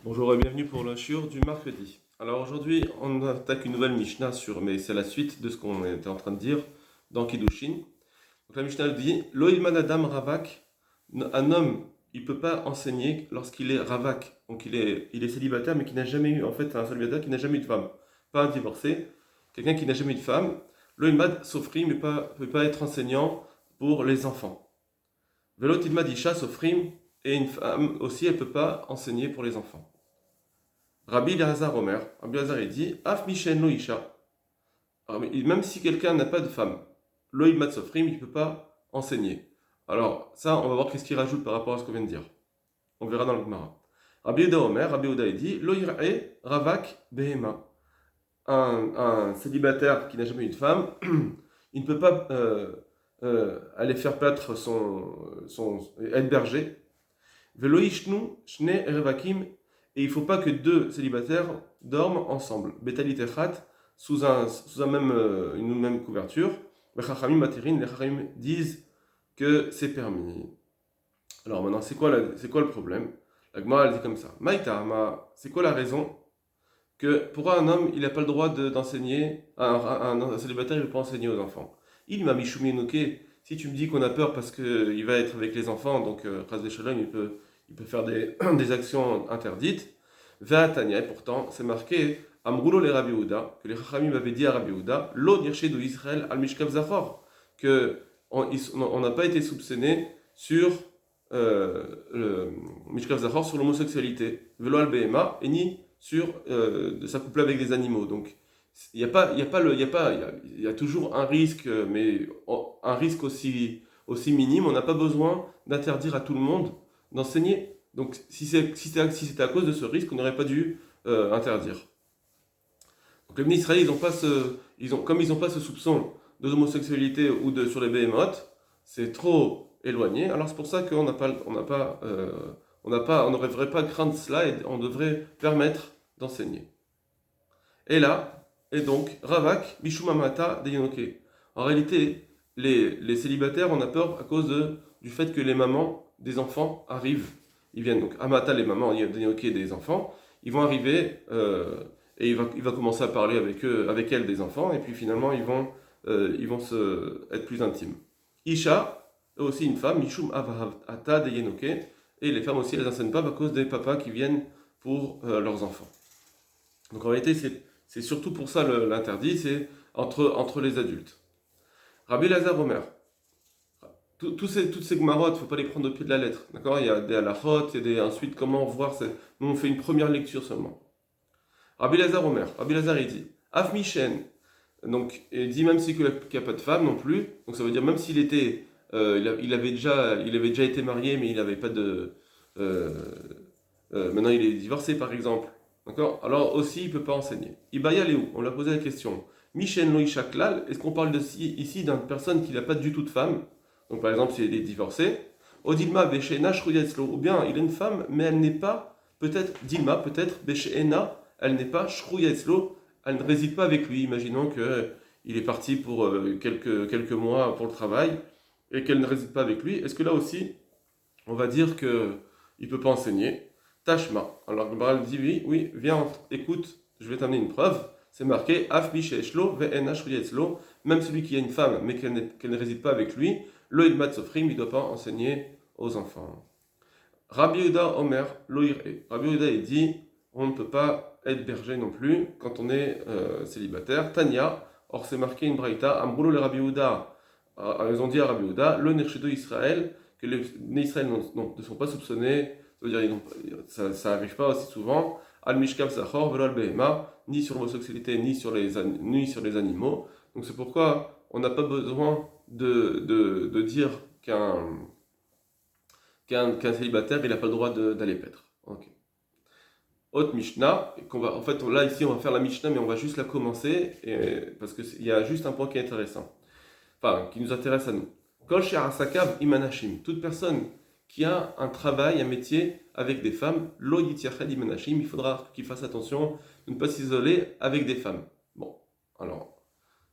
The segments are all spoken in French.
Bonjour et bienvenue pour le shiur du mercredi. Alors aujourd'hui, on attaque une nouvelle Mishnah mais c'est la suite de ce qu'on était en train de dire dans Kiddushin. Donc la Mishnah dit Lo ilman adam ravak, un homme, il peut pas enseigner lorsqu'il est ravak, donc il est célibataire mais qui n'a jamais eu, en fait, un célibataire qui n'a jamais eu de femme, pas un divorcé, quelqu'un qui n'a jamais eu de femme. Lo ilmad sofrim ne peut pas être enseignant pour les enfants. Velo ilmad isha sofrim, et une femme aussi, elle peut pas enseigner pour les enfants. Rabbi Elazar Omer, Rabbi Elazar il dit Af Mishen lo isha. Même si quelqu'un n'a pas de femme, lo ilmat sofrim, il ne peut pas enseigner. Alors, ça, on va voir qu'est-ce qu'il rajoute par rapport à ce qu'on vient de dire. On verra dans le Gemara. Rabbi Yehuda Omer, Rabbi Yehuda il dit Lo ira'e ravak behema. Un célibataire qui n'a jamais eu de femme, il ne peut pas aller faire paître être berger. Velo ishnu shne revakim, et il ne faut pas que deux célibataires dorment ensemble. Betalit echat, sous une même couverture. Les Chachamim disent que c'est permis. Alors maintenant, c'est quoi le problème? La Gemara elle dit comme ça. Maïta, c'est quoi la raison que pour un homme, il n'a pas le droit d'enseigner, un célibataire, il ne peut pas enseigner aux enfants? Il m'a michoumi nouké. Si tu me dis qu'on a peur parce qu'il va être avec les enfants, donc Ras Shalom, il peut faire des actions interdites. Ve'atania, et pourtant, c'est marqué Amroulo les Rabbi Yehuda, que les Chachamim avaient dit à Rabbi Yehuda, Lo nirchedu Israël al Mishkav Zachor, que on n'a pas été soupçonné sur le Mishkav Zachor, sur l'homosexualité, Velo al Behema, et ni sur de s'accoupler avec des animaux. Donc, il y a toujours un risque, mais un risque aussi minime. On n'a pas besoin d'interdire à tout le monde d'enseigner. Donc, si c'était à cause de ce risque, on n'aurait pas dû interdire. Donc, les ministres israéliens, comme ils n'ont pas ce soupçon de l'homosexualité ou sur les behémoths, c'est trop éloigné. Alors, c'est pour ça qu'on ne devrait pas craindre cela et on devrait permettre d'enseigner. Et là, donc, Ravak, Bishumamata, Deyenoke. En réalité, les célibataires, on a peur à cause du fait que les mamans des enfants arrivent. Ils viennent donc, Amata, les mamans, Deyenoke des enfants, ils vont arriver et il va commencer à parler avec elles des enfants, et puis finalement, ils vont être plus intimes. Isha, aussi une femme, Mishum Avata, Deyenoke, et les femmes aussi, elles n'enseignent pas à cause des papas qui viennent pour leurs enfants. Donc en réalité, c'est surtout pour ça l'interdit, c'est entre les adultes. Rabbi Elazar Omer, toutes ces gmarottes, il ne faut pas les prendre au pied de la lettre. D'accord? Il y a des halachot, ensuite comment voir. Nous, on fait une première lecture seulement. Rabbi Elazar Omer, Rabbi Elazar il dit Af Mishen, donc il dit même s'il n'y a pas de femme non plus, donc ça veut dire même s'il était. Il avait déjà été marié, mais il n'avait pas de. Maintenant il est divorcé par exemple. D'accord? Alors aussi, il ne peut pas enseigner. Ibaya Léou, on lui a posé la question. Michel Loïcha Klal, est-ce qu'on parle ici d'une personne qui n'a pas du tout de femme? Donc par exemple, s'il est divorcé. Odilma Beshena Shruyetzlo, ou bien il a une femme, mais elle n'est pas, peut-être, Dilma, peut-être, Beshena, elle n'est pas Shruyetzlo, elle ne réside pas avec lui. Imaginons qu'il est parti pour quelques mois pour le travail et qu'elle ne réside pas avec lui. Est-ce que là aussi, on va dire qu'il ne peut pas enseigner? Tashma. Alors le Baral dit oui, viens, écoute, je vais t'amener une preuve. C'est marqué Af Bisheshlo ve'ena shriyetzlo, même celui qui a une femme mais qu'elle ne réside pas avec lui, lo ilmat sofrim, il ne doit pas enseigner aux enfants. Rabbi Yehuda Omer lo ir'e. Rabbi Yehuda il dit on ne peut pas être berger non plus quand on est célibataire. Tanya, or c'est marqué une braïta, Amroulo le Rabbi Yehuda. Ils ont dit à Rabbi Yehuda, lo nirchedo Israël, que les Israël ne sont pas soupçonnés. C'est-à-dire, ça n'arrive pas aussi souvent. Al mishkav zachor velo al behema, ni sur l'homosexualité, ni sur les animaux. Donc c'est pourquoi on n'a pas besoin de dire qu'un célibataire, il n'a pas le droit d'aller paître. Ok. Haute Mishnah, en fait, là ici on va faire la Mishnah, mais on va juste la commencer, parce qu'il y a juste un point qui est intéressant. Enfin, qui nous intéresse à nous. Kol she'asakav imanashim, toute personne qui a un travail, un métier avec des femmes, lo yityachad imanashim, il faudra qu'il fasse attention de ne pas s'isoler avec des femmes. Bon, alors,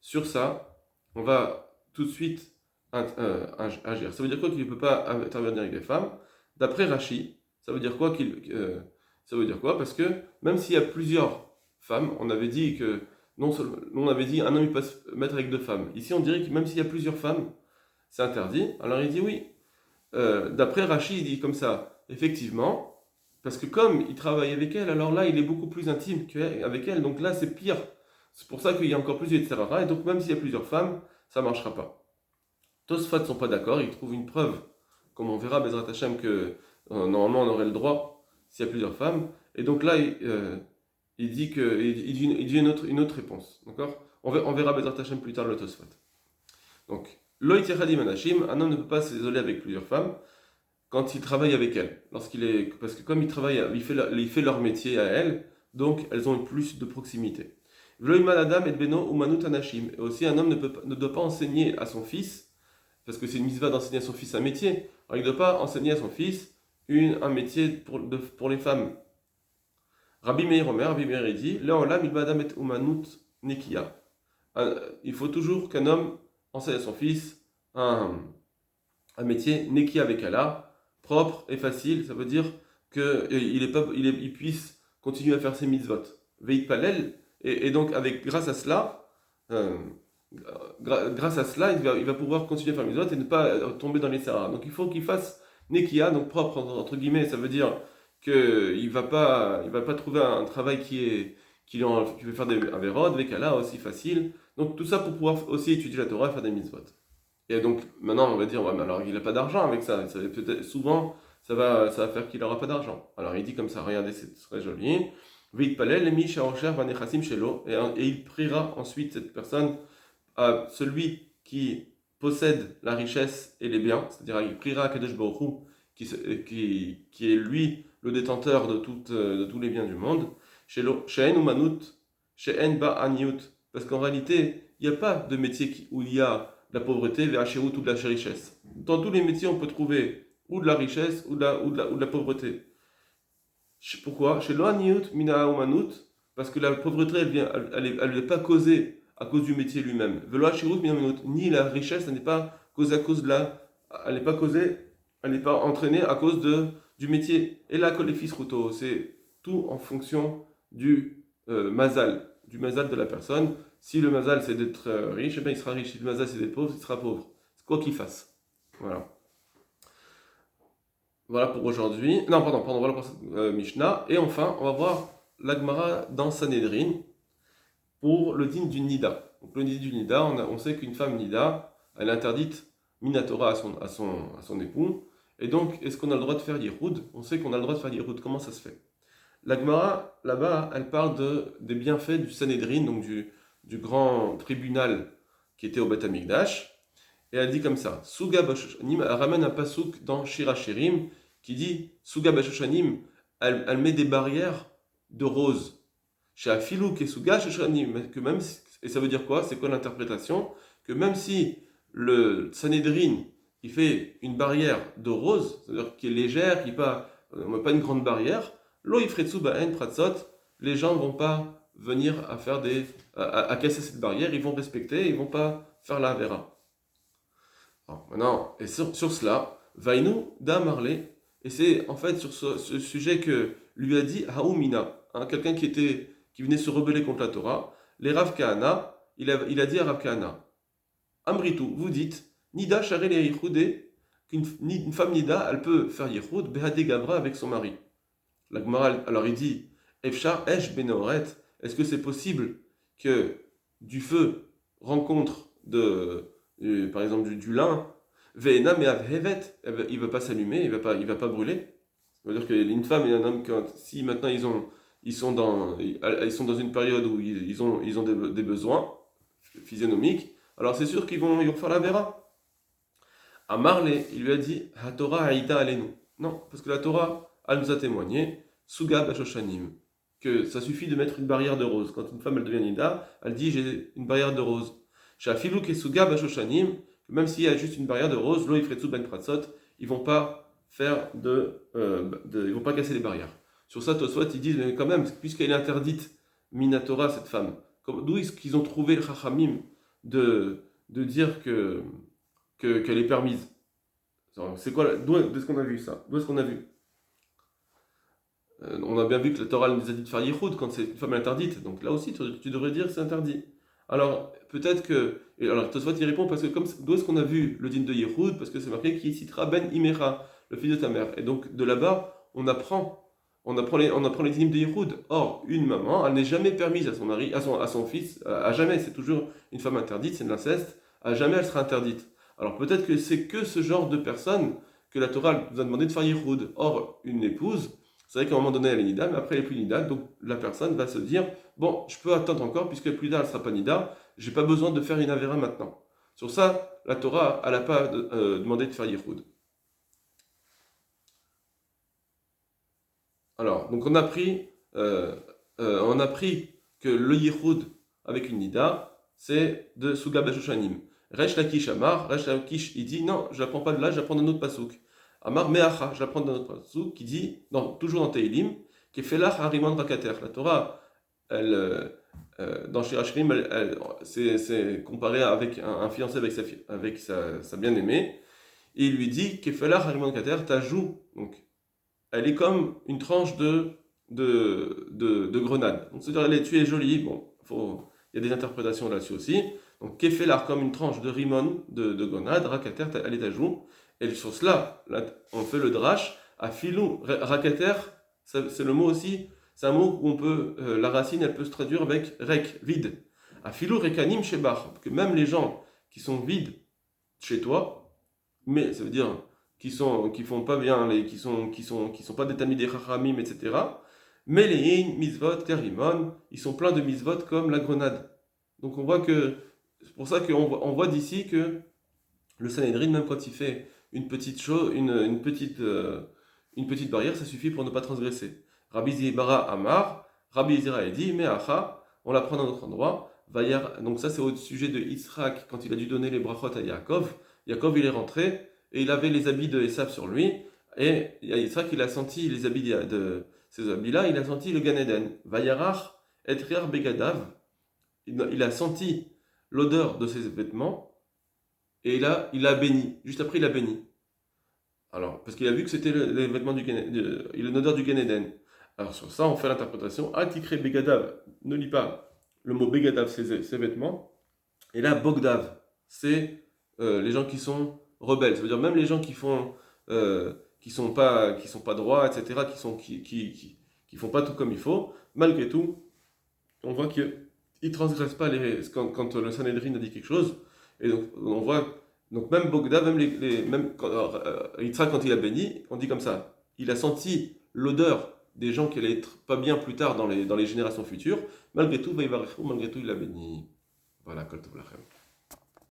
sur ça, on va tout de suite agir. Ça veut dire quoi qu'il ne peut pas intervenir avec des femmes? D'après Rashi, ça veut dire quoi Ça veut dire quoi? Parce que même s'il y a plusieurs femmes, on avait dit que non seulement, on avait dit un homme il peut se mettre avec deux femmes. Ici, on dirait que même s'il y a plusieurs femmes, c'est interdit. Alors il dit oui. D'après Rachid, il dit comme ça, effectivement, parce que comme il travaille avec elle, alors là, il est beaucoup plus intime qu'avec elle, donc là, c'est pire. C'est pour ça qu'il y a encore plus de Yetzirah, et donc même s'il y a plusieurs femmes, ça ne marchera pas. Tosfot ne sont pas d'accord, ils trouvent une preuve, comme on verra, Bezrat Hashem, que normalement on aurait le droit s'il y a plusieurs femmes, et donc là, il dit, il dit une autre réponse, d'accord? On verra Bezrat Hashem plus tard le Tosfot. Donc, Loït Yechadim Anashim, un homme ne peut pas s'isoler avec plusieurs femmes quand il travaille avec elles. Parce que comme il travaille, il fait leur métier à elles, donc elles ont plus de proximité. Vloïman Adam et Beno Umanut Anashim. Et aussi, un homme ne doit pas enseigner à son fils, parce que c'est une mitzvah d'enseigner à son fils un métier. Alors, il ne doit pas enseigner à son fils un métier pour les femmes. Rabbi Meir Omer, Rabbi Meir dit, Le'olam il Adam et Umanut Nekia. Il faut toujours qu'un homme enseigne à son fils un métier Neki avec Allah, propre et facile. Ça veut dire qu'il puisse continuer à faire ses mitzvot. Veit Palel, et donc grâce à cela, il va pouvoir continuer à faire les mitzvot et ne pas tomber dans les sarah. Donc il faut qu'il fasse Nekia, donc propre entre guillemets. Ça veut dire qu'il ne va pas trouver un travail qui veut faire des averod avec Allah aussi facile. Donc tout ça pour pouvoir aussi étudier la Torah et faire des mitzvot. Et donc maintenant on va dire, ouais, mais alors il n'a pas d'argent avec ça. Peut-être, souvent ça va faire qu'il n'aura pas d'argent. Alors il dit comme ça, regardez, c'est très joli. Et il priera ensuite cette personne à celui qui possède la richesse et les biens, c'est-à-dire il priera à Kadosh Baruch Hu, qui est lui le détenteur de tous les biens du monde. She'en umanut, she'en ba aniut. Parce qu'en réalité, il n'y a pas de métier où il y a de la pauvreté, ou de la richesse. Dans tous les métiers, on peut trouver ou de la richesse ou de la pauvreté. Pourquoi? Chez l'aniut mina umanut, parce que la pauvreté, elle n'est pas causée à cause du métier lui-même. Ni la richesse, elle n'est pas causée à cause elle n'est pas causée, elle n'est pas entraînée à cause du métier. Et là, que les fils ruto, c'est tout en fonction du mazal de la personne. Si le mazal c'est d'être riche, eh bien, il sera riche. Si le mazal c'est d'être pauvre, il sera pauvre. C'est quoi qu'il fasse. Voilà. Voilà pour aujourd'hui. Non, pardon, voilà pour Mishnah. Et enfin, on va voir l'Agmara dans Sanhedrin pour le din du Nida. Donc le din du Nida, on sait qu'une femme Nida, elle est interdite Minatora à son époux. Et donc, est-ce qu'on a le droit de faire Yihoud? On sait qu'on a le droit de faire Yihoud. Comment ça se fait? L'Agmara, là-bas, elle parle des bienfaits du Sanhedrin, donc du grand tribunal qui était au Beth Amikdash. Et elle dit comme ça, Suga Bashoshanim, elle ramène un pasouk dans Shirachirim qui dit, Suga Bashoshanim, elle met des barrières de roses. Chez Afiluk et Suga Shoshanim, et ça veut dire quoi? C'est quoi l'interprétation? Que même si le Sanhedrin, il fait une barrière de rose, c'est-à-dire qui est légère, qui n'est pas une grande barrière, Lo Ifretsu Ba'en Pratzot, les gens ne vont pas venir à casser cette barrière, ils vont respecter, ils ne vont pas faire la vera. Maintenant, et sur cela, Vainu da Marley, et c'est en fait sur ce sujet que lui a dit Haoumina, quelqu'un qui venait se rebeller contre la Torah, les Rav Kahana, il a dit à Rav Kahana, Amritu, vous dites, Nida Sharele Yichudé, qu'une femme Nida, elle peut faire Yichud, Behade Gavra avec son mari. La Gemara, alors il dit, Efshar Esh Benoret, est-ce que c'est possible que du feu rencontre par exemple du lin, Ve'ena me'avhevet, il ne va pas s'allumer, il va pas brûler. Ça veut dire qu'une femme et un homme, si maintenant ils sont dans une période où ils ont des besoins physionomiques, alors c'est sûr qu'ils vont faire la vera. À Marley, il lui a dit, Ha Torah Haïta Alenu. Non, parce que la Torah, elle nous a témoigné, Suga Bashoshanim, que ça suffit de mettre une barrière de rose. Quand une femme elle devient Nida, elle dit j'ai une barrière de rose. Shafiluk et Suga Bashoshanim, même s'il y a juste une barrière de rose, Lo Ifretsu Ben Pratzot, ils vont pas ils vont pas casser les barrières. Sur ça, Tosfot, ils disent, mais quand même, puisqu'elle est interdite, Minatora, cette femme, d'où est-ce qu'ils ont trouvé le Chachamim de dire qu'elle est permise? C'est quoi, d'où est-ce qu'on a vu ça? D'où est-ce qu'on a vu? On a bien vu que la Torah nous a dit de faire yichud quand c'est une femme interdite. Donc là aussi, tu devrais dire que c'est interdit. Alors, peut-être que. Alors, Tosfot il répond parce que, d'où est-ce qu'on a vu le din de yichud? Parce que c'est marqué qui citera Ben Imera, le fils de ta mère. Et donc, de là-bas, on apprend les dinim de yichud. Or, une maman, elle n'est jamais permise à son mari, à son fils, à jamais, c'est toujours une femme interdite, c'est de l'inceste, à jamais elle sera interdite. Alors, peut-être que c'est que ce genre de personne que la Torah nous a demandé de faire yichud. Or, une épouse, c'est vrai qu'à un moment donné, elle est nida, mais après elle est plus nida, donc la personne va se dire, bon, je peux attendre encore, puisque plus tard elle sera pas nida, j'ai pas besoin de faire une avéra maintenant. Sur ça, la Torah, elle n'a pas demandé de faire yichud. Alors, donc on a pris que le yichud avec une nida, c'est de Suga Bashoshanim. Resh Lakish Amar, Resh Lakish, il dit, non, je l'apprends pas de là, j'apprends d'un autre pasouk. Amar Meacha, je l'apprends d'un autre pasouk, qui dit, non, toujours dans Teilim, qui fait là Harimon Rakater. La Torah, dans Shirashirim, c'est comparé avec un fiancé avec sa bien-aimée, et il lui dit, Kefelach Harimon Kater, ta joue, donc elle est comme une tranche de grenade. Donc, c'est-à-dire, tu es jolie, bon, il y a des interprétations là-dessus aussi. Donc, Kefelar comme une tranche de rimon, de grenade, Rakater, elle est à joue. Et sur cela, là, on fait le drash, à filou, Rakater, c'est le mot aussi, c'est un mot où on peut, la racine, elle peut se traduire avec rek, vide. À filou, rekanim, shebach, que même les gens qui sont vides chez toi, mais ça veut dire qui font pas bien, qui sont pas des tamidei chachamim, etc. Mais les in, misvot, karimon, ils sont pleins de misvot comme la grenade. Donc on voit que, c'est pour ça qu'on voit d'ici que le Sanhedrin, même quand il fait une petite chose, une petite barrière, ça suffit pour ne pas transgresser. Rabbi Zibara Amar, Rabbi Zira dit, mais acha, on l'apprend dans notre endroit. Donc ça c'est au sujet de Yitzhak, quand il a dû donner les brachot à Yaakov. Yaakov il est rentré, et il avait les habits de Esav sur lui, et Yitzhak il a senti les habits de ces habits-là, il a senti le Gan Eden. Vayarach et Riar Begadav, il a senti l'odeur de ses vêtements, et là, il a béni. Juste après, il a béni. Alors, parce qu'il a vu que c'était les vêtements l'odeur du Gan Eden. Alors, sur ça, on fait l'interprétation. Atikre Begadav, ne lit pas le mot Begadav, ses vêtements. Et là, Bogdav, c'est les gens qui sont rebelles. Ça veut dire même les gens qui sont pas droits, etc., qui font pas tout comme il faut. Malgré tout, on voit qu'ils ne transgressent pas quand le Sanhedrin a dit quelque chose. Et donc, on voit, donc même Bogda, même Yitzhak, quand il a béni, on dit comme ça. Il a senti l'odeur des gens qui allaient être pas bien plus tard dans les générations futures. Malgré tout, il a béni. Voilà, Kol Tov Lachem.